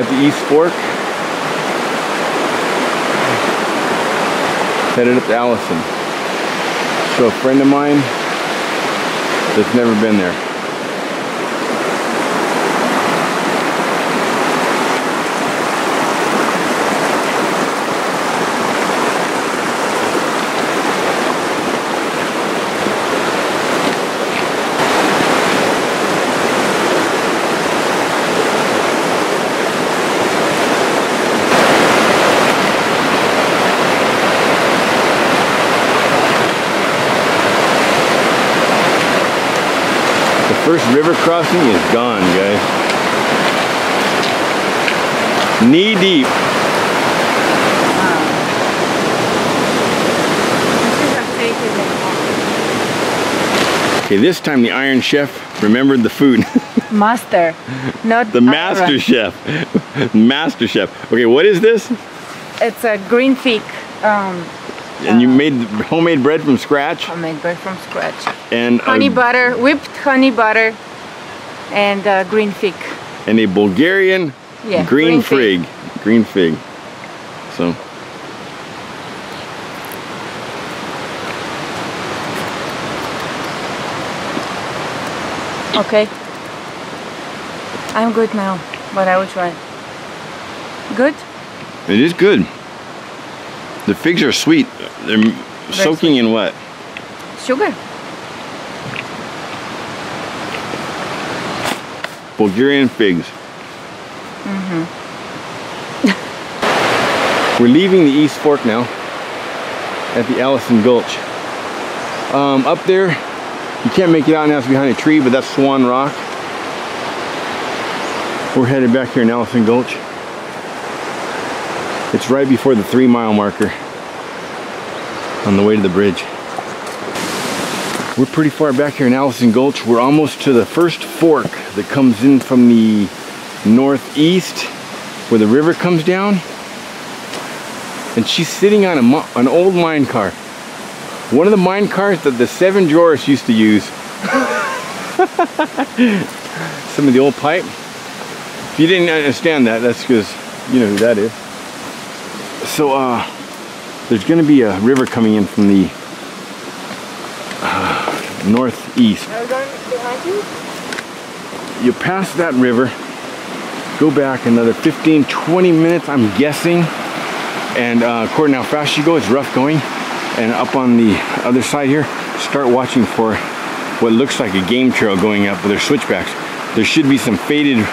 at the East Fork. Headed up to Allison. So a friend of mine that's never been there. First river crossing is gone, guys. Knee deep. Okay, this time the Iron Chef remembered the food. Master, not the Master Chef. Master Chef. Okay, what is this? It's a green fig. And you made homemade bread from scratch? Homemade bread from scratch. And honey butter, whipped honey butter, and green fig. And a Bulgarian green fig. Green fig. So. Okay. I'm good now, but I will try. Good? It is good. The figs are sweet. They're soaking in what? Sugar. Bulgarian figs. We're leaving the East Fork now at the Allison Gulch. Up there, you can't make it out now, it's behind a tree, but that's Swan Rock. We're headed back here in Allison Gulch. It's right before the 3-mile marker on the way to the bridge. We're pretty far back here in Allison Gulch. We're almost to the first fork that comes in from the northeast where the river comes down. And she's sitting on an old mine car. One of the mine cars that the 7 drawers used to use. Some of the old pipe. If you didn't understand that, that's because you know who that is. So there's going to be a river coming in from the northeast. Are we going behind you? You pass that river, go back another 15-20 minutes, I'm guessing. And according to how fast you go, it's rough going. And up on the other side here, start watching for what looks like a game trail going up with their switchbacks. There should be some faded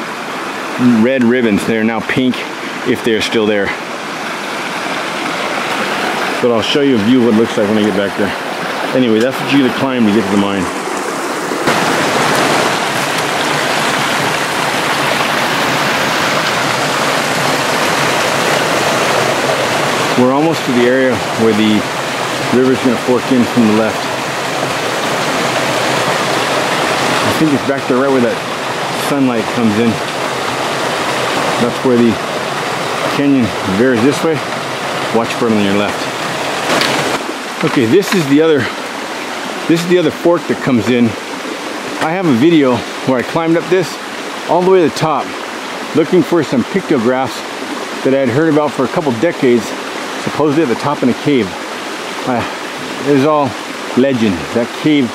red ribbons. They are now pink if they are still there. But I'll show you a view of what it looks like when I get back there. Anyway, that's what you gotta climb to get to the mine. We're almost to the area where the river's gonna fork in from the left. I think it's back there right where that sunlight comes in. That's where the canyon veers this way. Watch for it on your left. Okay, this is the other fork that comes in. I have a video where I climbed up this all the way to the top, looking for some pictographs that I had heard about for a couple decades, supposedly at the top in a cave. It is all legend. That cave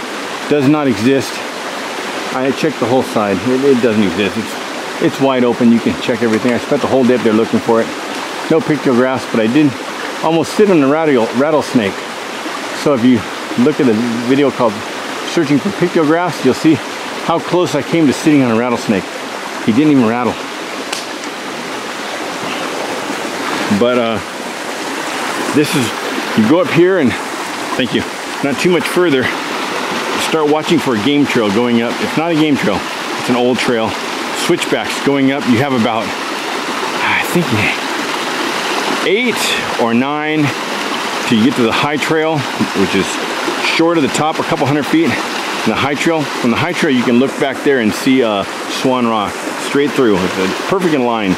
does not exist. I checked the whole side. It doesn't exist. It's wide open. You can check everything. I spent the whole day up there looking for it. No pictographs, but I did almost sit on a rattlesnake. So if you look at the video called Searching for Pictographs, you'll see how close I came to sitting on a rattlesnake. He didn't even rattle. But this is, you go up here and, thank you, not too much further, start watching for a game trail going up. It's not a game trail, it's an old trail. Switchbacks going up. You have about, I think, 8 or 9 till you get to the high trail, which is short of the top, a couple hundred feet. And the high trail, from the high trail you can look back there and see Swan Rock straight through. It's a perfect in line.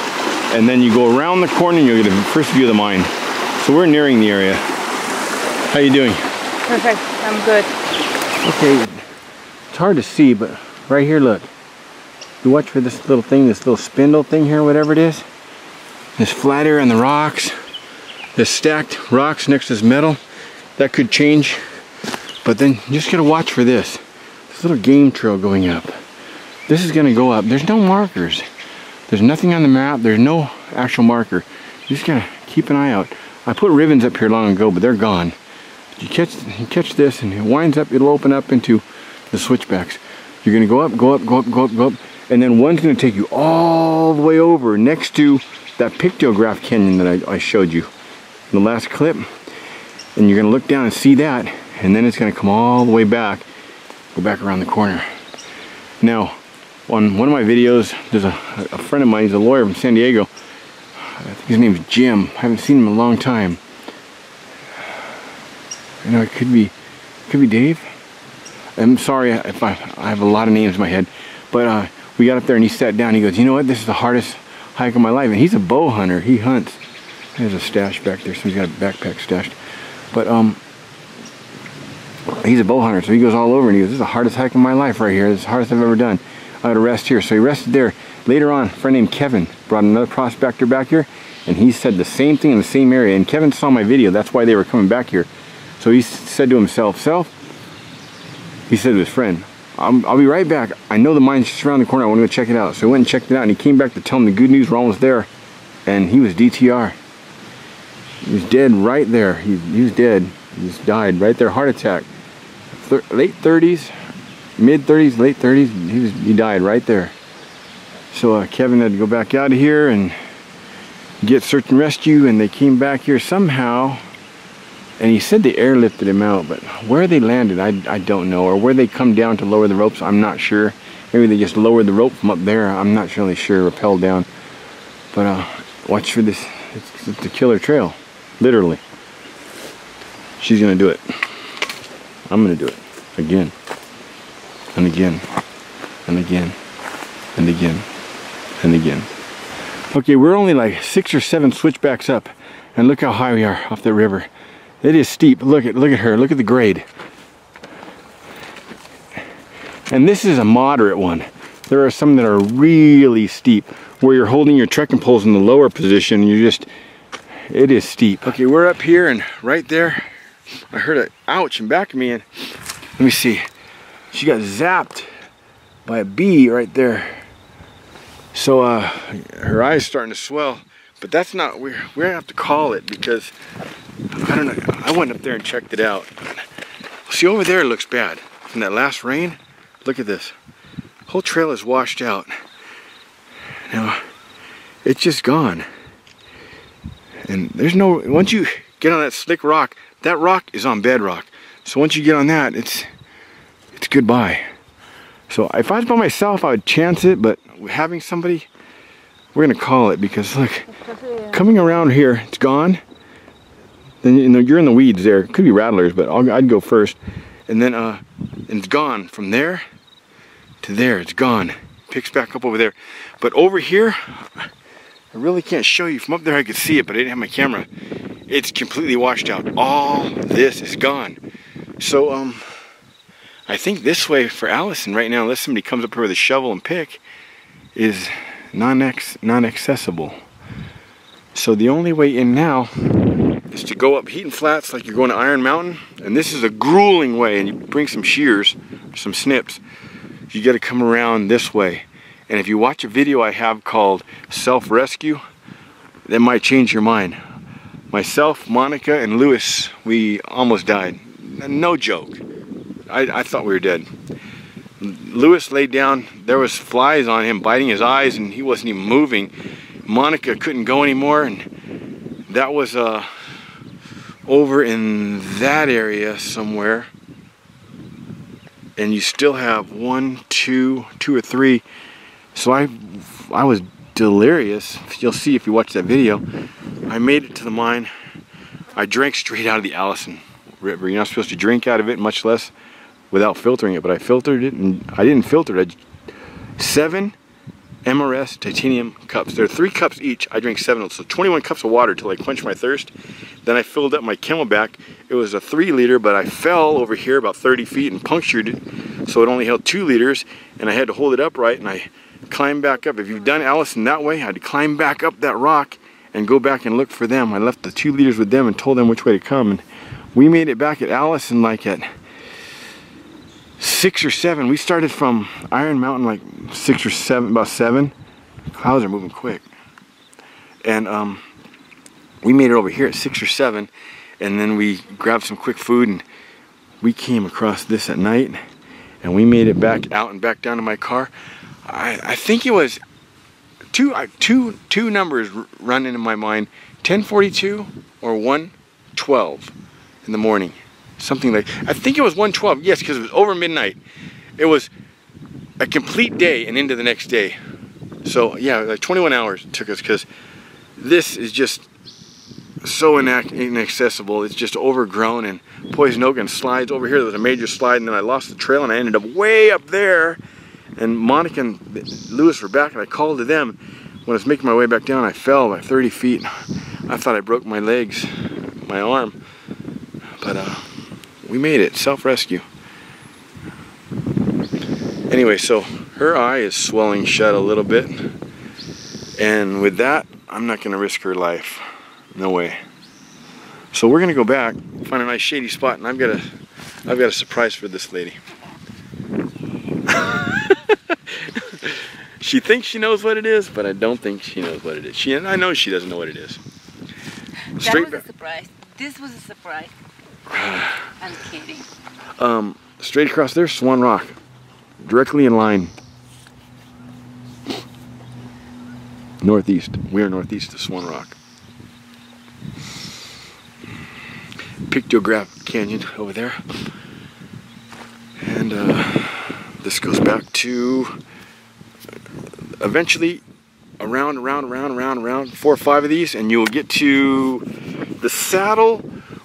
And then you go around the corner and you'll get a first view of the mine. So we're nearing the area. How you doing? Perfect, I'm good. Okay, it's hard to see, but right here, look. You watch for this little thing, this little spindle thing here, whatever it is. this flat area on the rocks, this stacked rocks next to this metal. That could change, but then you just gotta watch for this. This little game trail going up. This is gonna go up. There's no markers. There's nothing on the map. There's no actual marker. You just gotta keep an eye out. I put ribbons up here long ago, but they're gone. You catch this, and it winds up. It'll open up into the switchbacks. You're gonna go up, go up, go up, go up, go up, and then one's gonna take you all the way over next to that pictograph canyon that I showed you in the last clip. And you're gonna look down and see that, and then it's gonna come all the way back, go back around the corner. Now, on one of my videos, there's a friend of mine, he's a lawyer from San Diego. I think his name's Jim. I haven't seen him in a long time. I know it could be Dave. I'm sorry if I have a lot of names in my head, but we got up there and he sat down. He goes, you know what? This is the hardest hike of my life. And he's a bow hunter. He hunts. There's a stash back there. So he's got a backpack stashed. But he's a bow hunter, so he goes all over and he goes, this is the hardest hike of my life right here. This is the hardest I've ever done. I gotta rest here. So he rested there. Later on, a friend named Kevin brought another prospector back here, and he said the same thing in the same area. And Kevin saw my video. That's why they were coming back here. So he said to himself, he said to his friend, I'll be right back. I know the mine's just around the corner. I want to go check it out. So he went and checked it out, and he came back to tell him the good news. We're almost there. And he was DTR. He was dead right there. He was dead. He just died right there. Heart attack. Late 30s, mid 30s, late 30s. He died right there. So Kevin had to go back out of here and get search and rescue, and they came back here somehow. And he said they airlifted him out, but where they landed, I don't know. Or where they come down to lower the ropes, I'm not sure. Maybe they just lowered the rope from up there. I'm not really sure. Rappelled down. But watch for this. It's a killer trail. Literally. She's gonna do it. I'm gonna do it. Again. And again. And again. And again. And again. Okay, we're only like 6 or 7 switchbacks up. And look how high we are off the river. It is steep. Look at her. Look at the grade. And this is a moderate one. There are some that are really steep, where you're holding your trekking poles in the lower position. It is steep. Okay, we're up here, and right there, I heard an ouch in back of me, and let me see. She got zapped by a bee right there. So her eye's starting to swell, but that's not, we're gonna have to call it, because I don't know. I went up there and checked it out. See, over there it looks bad. From that last rain, look at this. Whole trail is washed out. Now, it's just gone. And there's no, once you get on that slick rock, that rock is on bedrock. So once you get on that, it's goodbye. So if I was by myself, I would chance it, but having somebody, we're gonna call it, because look, coming around here, it's gone. Then you're in the weeds there. Could be rattlers, but I'd go first. And then and it's gone from there to there. It's gone. Picks back up over there. But over here, I really can't show you. From up there I could see it, but I didn't have my camera. It's completely washed out. All this is gone. So I think this way for Allison right now, unless somebody comes up here with a shovel and pick, is non-accessible. So the only way in now is to go up Heaton Flats like you're going to Iron Mountain, and this is a grueling way, and you bring some shears, some snips. You got to come around this way. And if you watch a video I have called Self-Rescue, that might change your mind. Myself, Monica, and Lewis, we almost died. No joke. I thought we were dead. Lewis laid down, there was flies on him biting his eyes, and he wasn't even moving. Monica couldn't go anymore, and that was over in that area somewhere. And you still have 1, 2 or 3. So I was delirious. You'll see if you watch that video. I made it to the mine. I drank straight out of the Allison River. You're not supposed to drink out of it, much less without filtering it, but I filtered it, and I didn't filter it. 7 MRS titanium cups. There are 3 cups each. I drank 7 of them, so 21 cups of water till I quenched my thirst. Then I filled up my Camelback. It was a 3 liter, but I fell over here about 30 feet and punctured it, so it only held 2 liters, and I had to hold it upright, and I climbed back up. If you've done Allison that way, I had to climb back up that rock and go back and look for them. I left the 2 leaders with them and told them which way to come. And we made it back at Allison like at 6 or 7. We started from Iron Mountain like 6 or 7, about 7. Clouds are moving quick. And we made it over here at 6 or 7. And then we grabbed some quick food and we came across this at night. And we made it back out and back down to my car. I think it was two numbers run into my mind, 10:42 or 1:12 in the morning, something like. I think it was 1:12. Yes, because it was over midnight. It was a complete day and into the next day. So yeah, like 21 hours it took us, because this is just so inaccessible. It's just overgrown, and Poison Oak and slides over here. There was a major slide, and then I lost the trail, and I ended up way up there. And Monica and Lewis were back, and I called to them. When I was making my way back down, I fell by 30 feet. I thought I broke my legs, my arm. But we made it, self-rescue. Anyway, so her eye is swelling shut a little bit. And with that, I'm not gonna risk her life. No way. So we're gonna go back, find a nice shady spot, and I've got a surprise for this lady. She thinks she knows what it is, but I don't think she knows what it is. I know she doesn't know what it is. That was a surprise. This was a surprise. I'm kidding. Straight across there, Swan Rock. Directly in line. Northeast. We are northeast of Swan Rock. Pictograph Canyon over there. And this goes back to eventually around 4 or 5 of these, and you'll get to the saddle,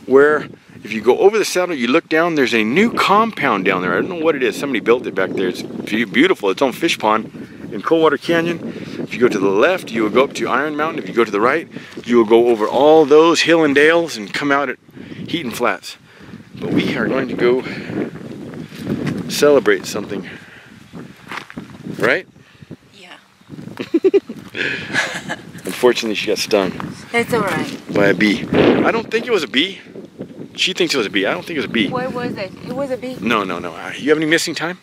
where if you go over the saddle, you look down, there's a new compound down there. I don't know what it is. Somebody built it back there. It's beautiful. Its own fish pond in Coldwater Canyon. If you go to the left, you will go up to Iron Mountain. If you go to the right, you will go over all those hill and dales and come out at Heaton Flats. But we are going to go celebrate something, right? Yeah. Unfortunately, she got stung. It's alright. By a bee. I don't think it was a bee. She thinks it was a bee. I don't think it was a bee. Where was it? It was a bee. No. You have any missing time?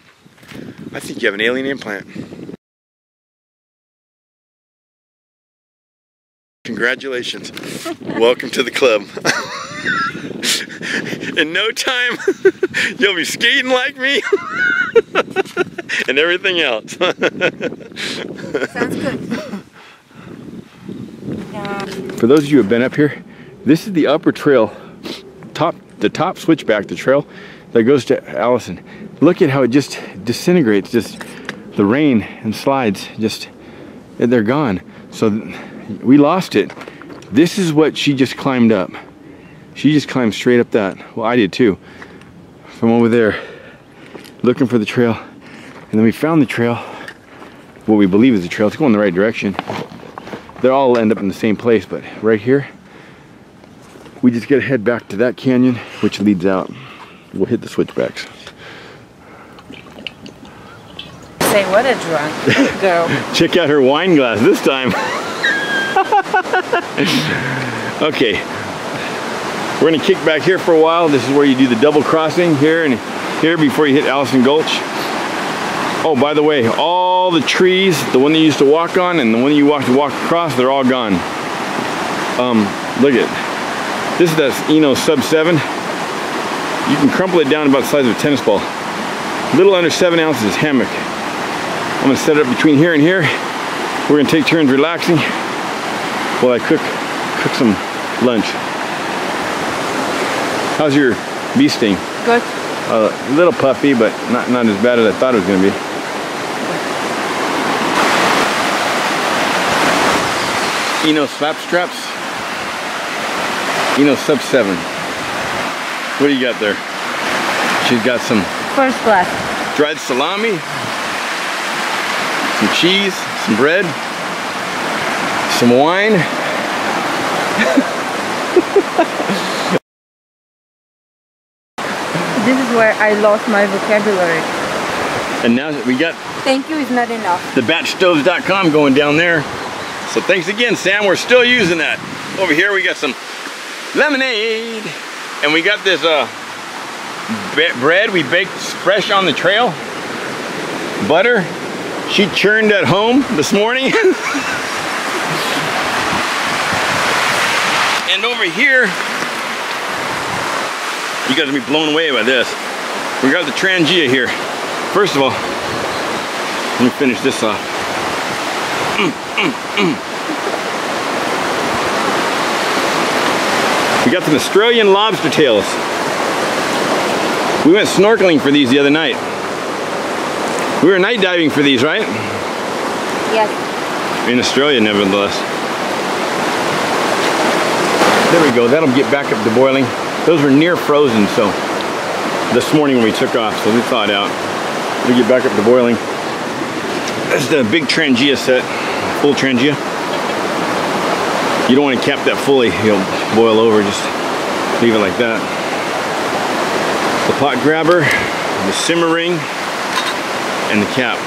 I think you have an alien implant. Congratulations. Welcome to the club. In no time, you'll be skating like me. And everything else. Sounds good. For those of you who have been up here, this is the upper trail, the top switchback, the trail that goes to Allison. Look at how it just disintegrates, just the rain and slides, they're gone. So we lost it. This is what she just climbed up. She just climbed straight up that. Well, I did too. From over there, looking for the trail. And then we found the trail, what we believe is the trail. It's going in the right direction. They all end up in the same place, but right here, we just gotta head back to that canyon, which leads out. We'll hit the switchbacks. Say, what a drunk girl. Check out her wine glass this time. Okay, we're gonna kick back here for a while. This is where you do the double crossing here and here before you hit Allison Gulch. Oh, by the way, all the trees, the one that you used to walk on and the one that you walk across, they're all gone. Look at this is that Eno Sub 7. You can crumple it down about the size of a tennis ball. A little under 7 ounces hammock. I'm gonna set it up between here and here. We're gonna take turns relaxing while I cook some lunch. How's your bee sting? Good. A little puffy, but not as bad as I thought it was gonna be. Eno slap straps. Eno Sub 7. What do you got there? She's got some First class. dried salami, some cheese, some bread, some wine. This is where I lost my vocabulary. And now we got thank you is not enough. the batchstoves.com going down there. So thanks again, Sam. We're still using that. Over here we got some lemonade. And we got this bread we baked fresh on the trail. Butter. She churned at home this morning. And over here, you guys will be blown away by this. We got the Trangia here. First of all, let me finish this off. We got some Australian lobster tails. We went snorkeling for these the other night. We were night diving for these, right? Yes. In Australia, nevertheless. There we go, that'll get back up to boiling. Those were near frozen, so this morning when we took off, so they thawed out. We get back up to boiling. That's the big Trangia set, full Trangia. You don't want to cap that fully, you'll boil over, just leave it like that. The pot grabber, the simmer ring, and the cap.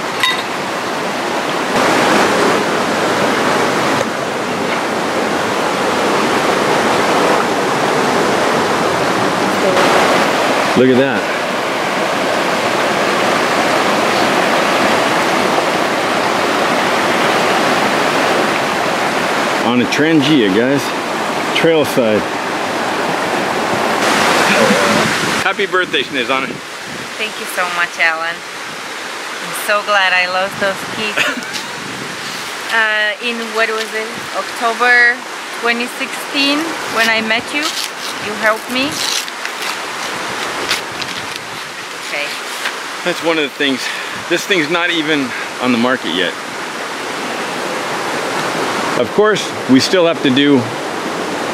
Look at that. On a Trangia, guys. Trail side. Happy birthday, Snizana. Thank you so much, Alan. I'm so glad I lost those keys. In, what was it, October 2016, when I met you. You helped me. Okay. That's one of the things. This thing's not even on the market yet. Of course, we still have to do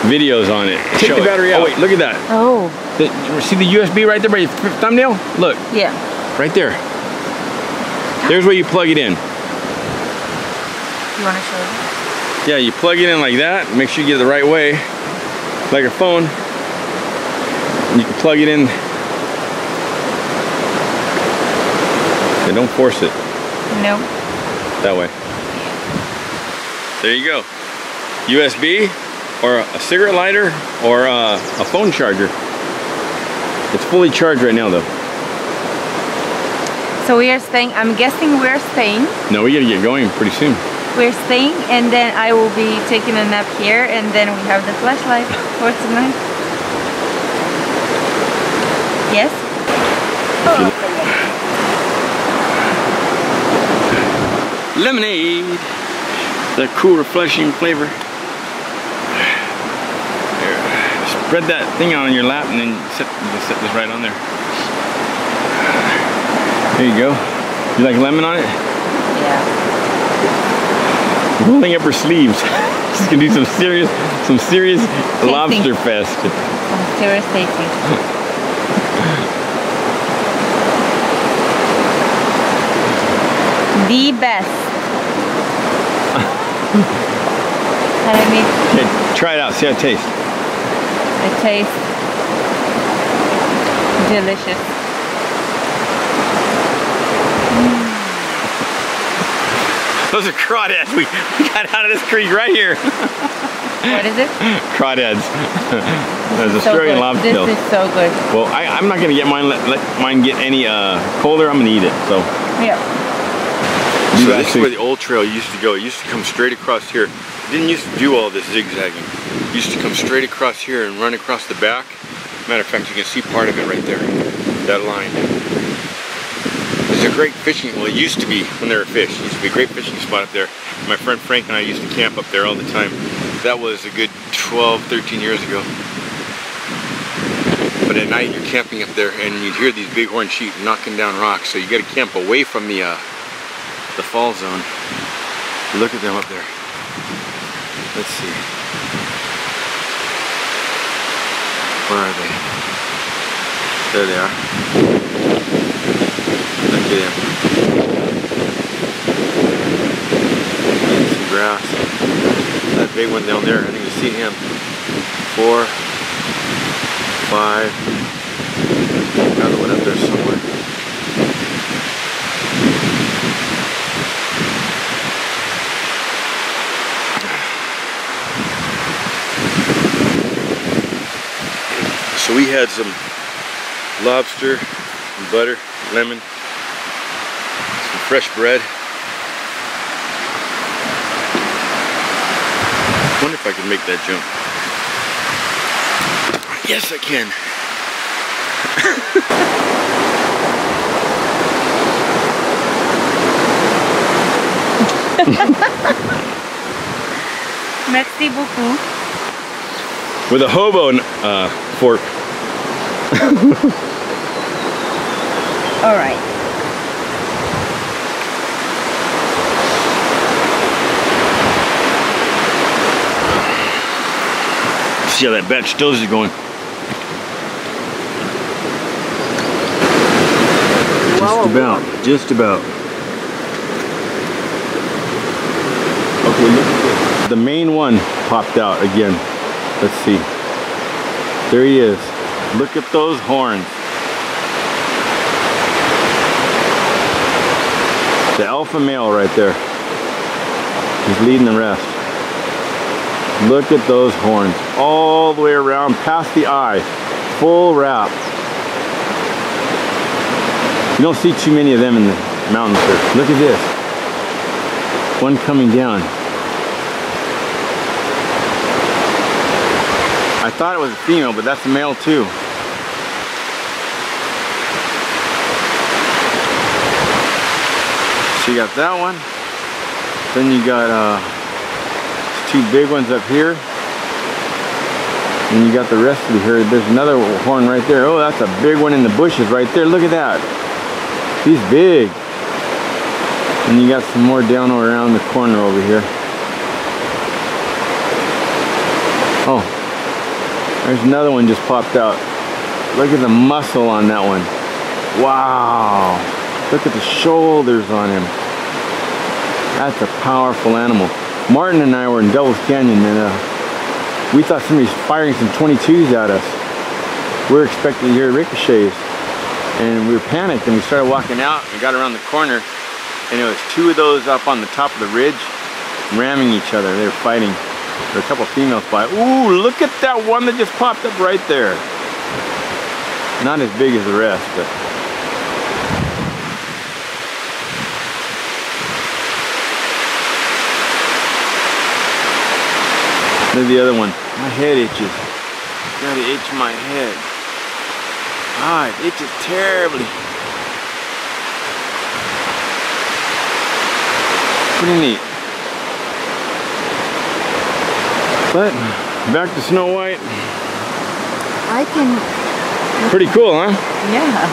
videos on it. Take the battery out. Oh wait, look at that. Oh. See the USB right there by your thumbnail? Look. Yeah. Right there. There's where you plug it in. You want to show me? Yeah, you plug it in like that. Make sure you get it the right way. Like a phone. And you can plug it in. And don't force it. No. That way. There you go. USB or a cigarette lighter or a phone charger. It's fully charged right now though. So we are staying, I'm guessing we're staying. No, we gotta get going pretty soon. We're staying and then I will be taking a nap here and then we have the flashlight for tonight. Yes? Lemonade. That cool refreshing flavor. There. Spread that thing out on your lap and then set this right on there. There you go. You like lemon on it? Yeah. Rolling up her sleeves. She's gonna do some serious tasting. lobster fest. Some serious tasting. The best. And I mean, Okay, try it out, see how it tastes. it tastes delicious. Those are crawdads. We got out of this creek right here. What is it? Crawdads. There's So Australian good. lobster This tail. is so good. Well, I'm not gonna get mine. Let mine get any colder. I'm gonna eat it. So. Yeah. So this is where the old trail used to go. It used to come straight across here. It didn't used to do all this zigzagging. It used to come straight across here and run across the back. Matter of fact, you can see part of it right there. That line. It's a great fishing, well it used to be when there were fish. It used to be a great fishing spot up there. My friend Frank and I used to camp up there all the time. That was a good 12, 13 years ago. But at night you're camping up there and you'd hear these bighorn sheep knocking down rocks. So you gotta camp away from the fall zone. Look at them up there. Let's see. Where are they? There they are. Look at him. Some grass. That big one down there, I think you see him. 4, 5. Another one up there somewhere. So we had some lobster, some butter, lemon, some fresh bread. I wonder if I can make that jump. Yes, I can. Merci beaucoup. With a hobo fork. All right. See how that batch toast is going. Just about. Okay, look at this. The main one popped out again. Let's see. There he is. Look at those horns. The alpha male right there. He's leading the rest. Look at those horns. All the way around past the eye. Full wrap. You don't see too many of them in the mountains here. Look at this. One coming down. I thought it was a female, but that's a male too. So you got that one. Then you got two big ones up here. And you got the rest of the herd. There's another horn right there. Oh, that's a big one in the bushes right there. Look at that. He's big. And you got some more down around the corner over here. Oh, there's another one just popped out. Look at the muscle on that one. Wow. Look at the shoulders on him. That's a powerful animal. Martin and I were in Devil's Canyon, and we thought somebody was firing some 22s at us. We were expecting to hear ricochets. And we were panicked, and we started walking out, and we got around the corner, and it was two of those up on the top of the ridge ramming each other. They were fighting. There were a couple of females by. Ooh, look at that one that just popped up right there. Not as big as the rest, but. Look at the other one. My head itches. Gotta itch my head. Ah, it itches terribly. Pretty neat. But back to Snow White. I can. Pretty cool, huh? Yeah.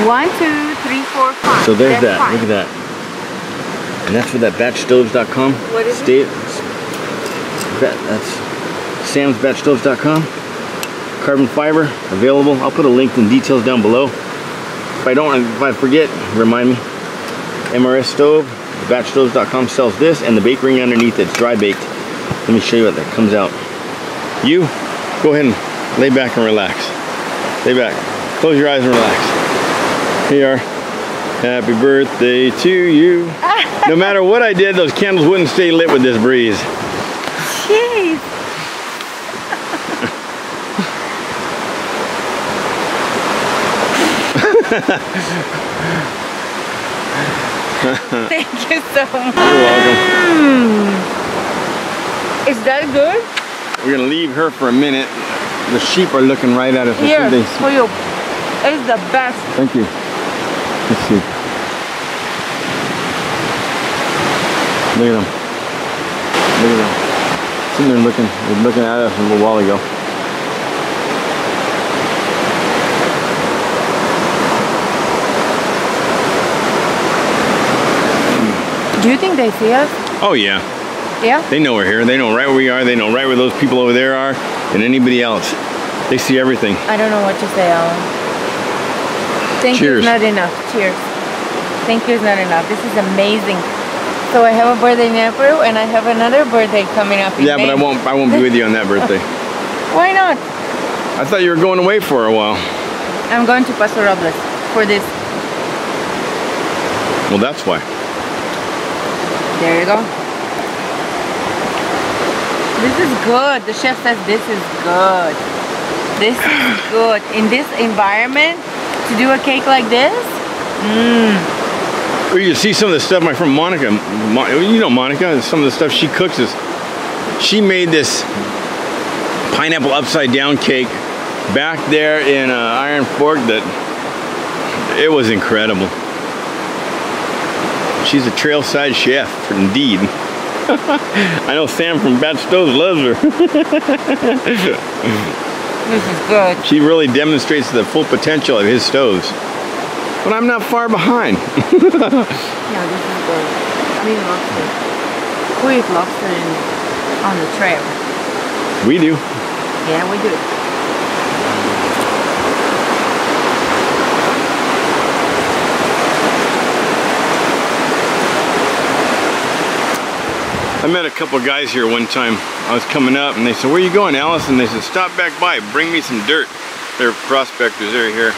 1, 2, 3, 4, 5. So there's That's that. 5. Look at that. And that's for that batchstoves.com. What is it? That's samsbatchstoves.com. Carbon fiber available. I'll put a link and details down below. If I forget, remind me. MRS stove, batchstoves.com sells this, and the bake ring underneath it's dry baked. Let me show you what that comes out. You go ahead and lay back and relax. Lay back. Close your eyes and relax. Here you are. Happy birthday to you. No matter what I did, those candles wouldn't stay lit with this breeze. Jeez. Thank you so much. You're welcome. Is that good? We're gonna leave her for a minute. The sheep are looking right at us. Here, for you. It's the best. Thank you. Let's see. Look at them. Look at them. Sitting there looking. They're looking at us a little while ago. Do you think they see us? Oh yeah. Yeah? They know we're here. They know right where we are. They know right where those people over there are and anybody else. They see everything. I don't know what to say, Alan. Thank you is not enough. Cheers. Thank you is not enough. This is amazing. So I have a birthday in April and I have another birthday coming up in May. But I won't be with you on that birthday. Why not? I thought you were going away for a while. I'm going to Paso Robles for this. Well, that's why. There you go. This is good. The chef says this is good. This is good. In this environment, to do a cake like this, Or you see some of the stuff my friend Monica, you know Monica, some of the stuff she cooks is, she made this pineapple upside down cake back there in Iron Fork that it was incredible. She's a trailside chef, indeed. I know Sam from Bat Stoves loves her. this is good. She really demonstrates the full potential of his stoves. But I'm not far behind. Yeah, this is good. I mean lobster. Who eats lobster on the trail? We do. Yeah, we do. I met a couple guys here one time. I was coming up and they said, "Where are you going, Alice?" And they said, "Stop back by, bring me some dirt." They're prospectors, they're here.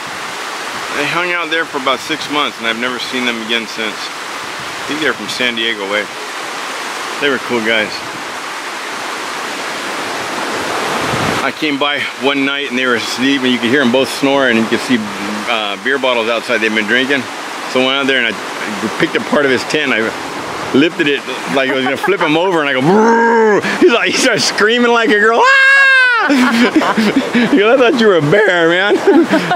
They hung out there for about 6 months and I've never seen them again since. I think they're from San Diego way. They were cool guys. I came by one night and they were asleep and you could hear them both snore and you could see beer bottles outside they'd been drinking. So I went out there and I picked up part of his tent. I lifted it like I was gonna flip him over and I go, brrr! He started screaming like a girl. Ah! He goes, "I thought you were a bear, man."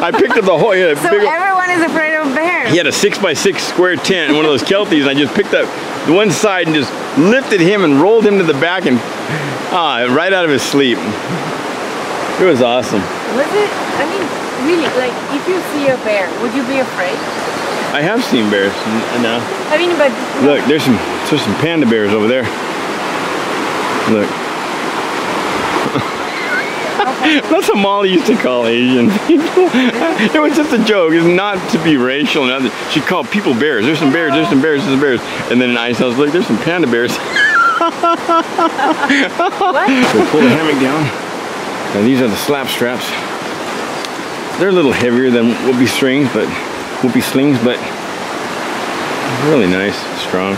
I picked up the whole, so everyone is afraid of bears. He had a 6x6 square tent, one of those Kelties, and I just picked up the one side and just lifted him and rolled him to the back and right out of his sleep. It was awesome. Was it? I mean, really, like, if you see a bear, would you be afraid? I have seen bears. No. I mean, but look, there's some panda bears over there. Look. That's what Molly used to call Asian people. It was just a joke. It's not to be racial. Nothing. She called people bears. There's some bears. There's some bears. There's some bears. And then I was like, "There's some panda bears." What? So pull the hammock down. Now these are the slap straps. They're a little heavier than whoopee slings, but really nice, strong.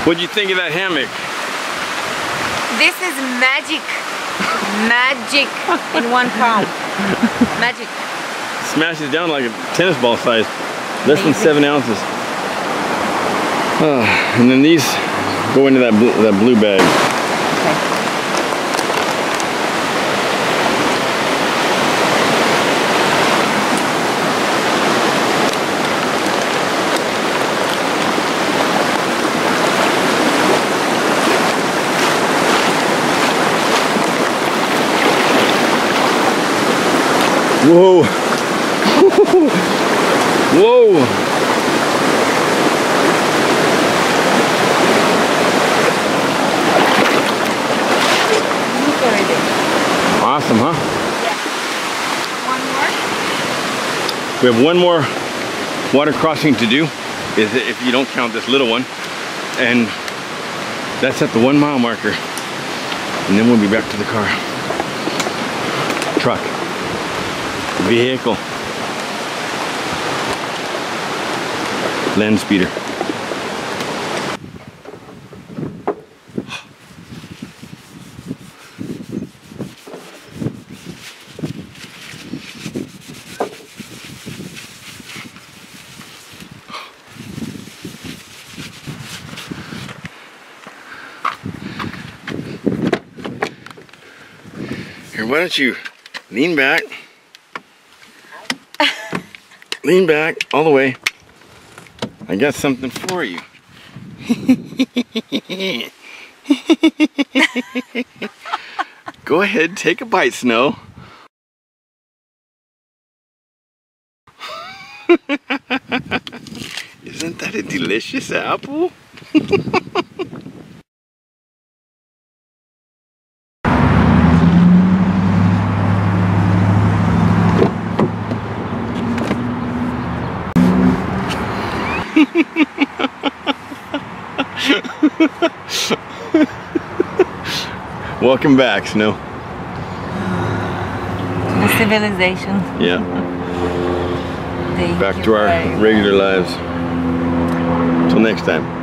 What'd you think of that hammock? This is magic. Magic in one pound. Magic. Smashes down like a tennis ball size. Less than 7 ounces. And then these go into that blue bag. Okay. Whoa! Whoa! Awesome, huh? Yeah. One more? We have one more water crossing to do, if you don't count this little one. And that's at the 1 mile marker. And then we'll be back to the car. Truck. Vehicle. Land speeder. Here, why don't you lean back? Lean back all the way. I got something for you. Go ahead, take a bite, Snow. Isn't that a delicious apple? Welcome back, Snow. The civilization. Yeah. Back to our regular lives. Until next time.